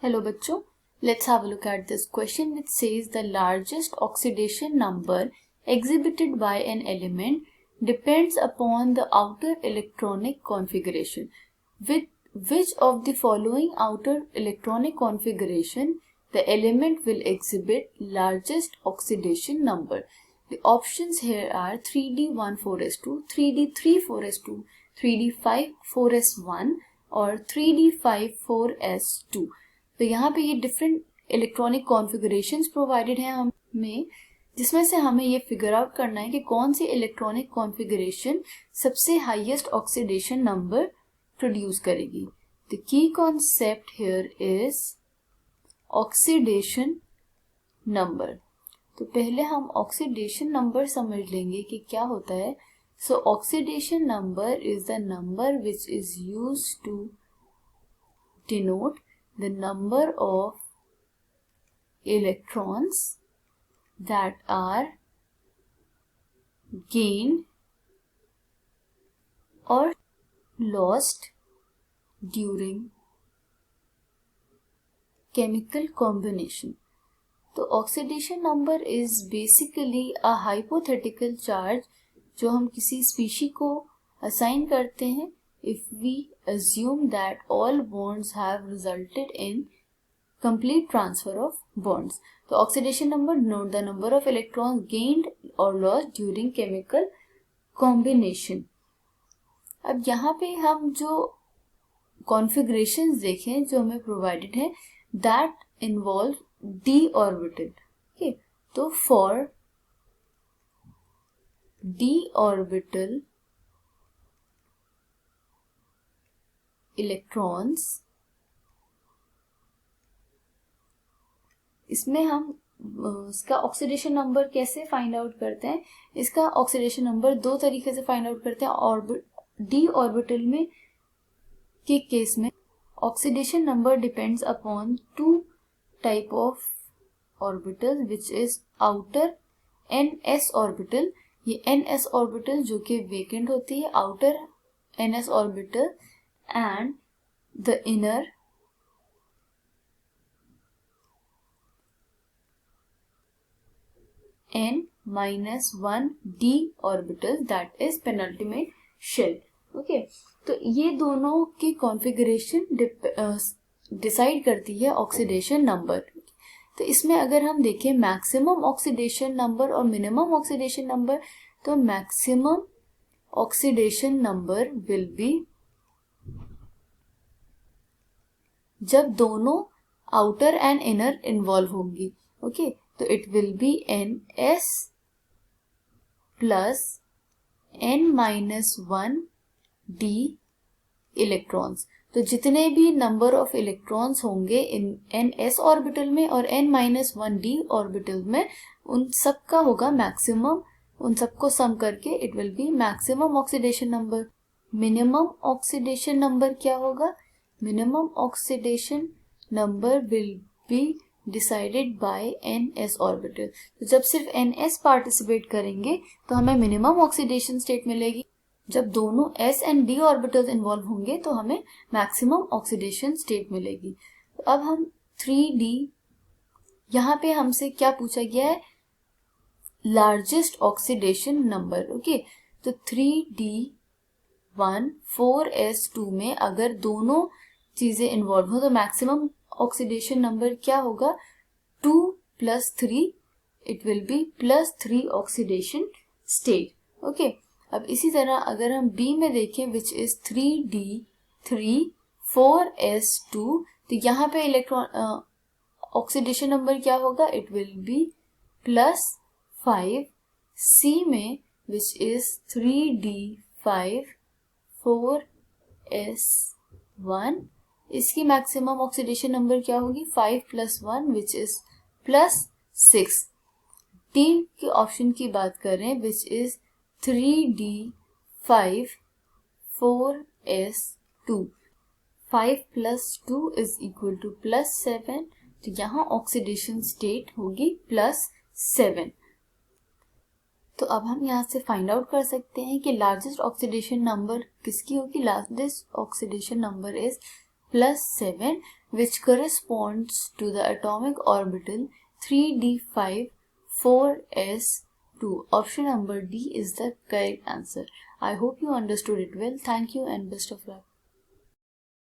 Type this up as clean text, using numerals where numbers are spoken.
Hello बच्चों, let's have a look at this question which says the largest oxidation number exhibited by an element depends upon the outer electronic configuration. With which of the following outer electronic configuration the element will exhibit largest oxidation number? The options here are 3d1 4s2, 3d3 4s2, 3d5 4s1 और 3d5 4s2. तो यहाँ पे ये different electronic configurations provided हैं हमें, जिसमें से हमें ये फिगर आउट करना है कि कौन सी इलेक्ट्रॉनिक कॉन्फ़िगरेशन सबसे हाईएस्ट ऑक्सीडेशन नंबर प्रोड्यूस करेगी. The key concept here is oxidation number. तो पहले हम ऑक्सीडेशन नंबर समझ लेंगे कि क्या होता है. So oxidation number is the number which is used to denote the number of electrons that are gained or lost during chemical combination. तो oxidation number is basically a hypothetical charge जो हम किसी स्पीशी को assign करते हैं if we assume that all bonds have resulted in complete transfer of bonds. तो oxidation number denote the number of electrons gained or lost during chemical combination. अब यहाँ पे हम जो configurations देखें जो हमें provided है that involve d orbital. Okay, तो for d orbital इलेक्ट्रॉन्स, इसमें हम इसका ऑक्सीडेशन नंबर कैसे फाइंड आउट करते हैं. इसका ऑक्सीडेशन नंबर दो तरीके से फाइंड आउट करते हैं. डी ऑर्बिटल में के केस में oxidation number depends upon two type of orbital which is outer N-S orbital. ये एन-एस ऑर्बिटल जो कि वेकेंट होती है, outer N-S orbital and the inner n-1 d orbital that is penultimate shell. Okay, तो ये दोनों की कॉन्फ़िगरेशन डिसाइड करती है ऑक्सीडेशन नंबर. तो इसमें अगर हम देखें मैक्सिमम ऑक्सीडेशन नंबर और मिनिमम ऑक्सीडेशन नंबर, तो maximum oxidation number will be जब दोनों आउटर एंड इनर इन्वॉल्व होंगी. ओके, तो it will be NS plus n-1 d electrons. तो जितने भी नंबर ऑफ इलेक्ट्रॉन्स होंगे इन NS ऑर्बिटल में और n-1 d ऑर्बिटल में, उन सब का होगा मैक्सिमम. उन सबको सम करके it will be maximum oxidation number. Minimum oxidation number क्या होगा? Minimum oxidation number will be decided by NS orbital. तो जब सिर्फ NS पार्टिसिपेट करेंगे तो हमें मिनिमम ऑक्सीडेशन स्टेट मिलेगी. जब दोनों S and D orbitals involve होंगे तो हमें मैक्सिमम ऑक्सीडेशन स्टेट मिलेगी. तो अब हम 3D, यहाँ पे हमसे क्या पूछा गया है? Largest oxidation number. ओके, तो 3D1 4s2 में अगर दोनों चीजें इन्वॉल्व हो तो मैक्सिमम ऑक्सीडेशन नंबर क्या होगा? 2 + 3, it will be +3 oxidation state. Okay, अब इसी तरह अगर हम बी में देखें विच इज 3d3 4s2, तो यहाँ पे इलेक्ट्रॉन ऑक्सीडेशन नंबर क्या होगा? It will be +5. सी में विच इज 3d5 4s1, इसकी मैक्सिमम ऑक्सीडेशन नंबर क्या होगी? 5 + 1 विच इज +6. डी के ऑप्शन की बात करें which is 3d5 4s2. 5 + 2 is equal to +7. तो यहाँ ऑक्सीडेशन स्टेट होगी +7. तो अब हम यहाँ से फाइंड आउट कर सकते हैं कि लार्जेस्ट ऑक्सीडेशन नंबर किसकी होगी. Largest oxidation number is plus 7, which corresponds to the atomic orbital 3d5 4s2. Option number D is the correct answer. I hope you understood it well. Thank you and best of luck.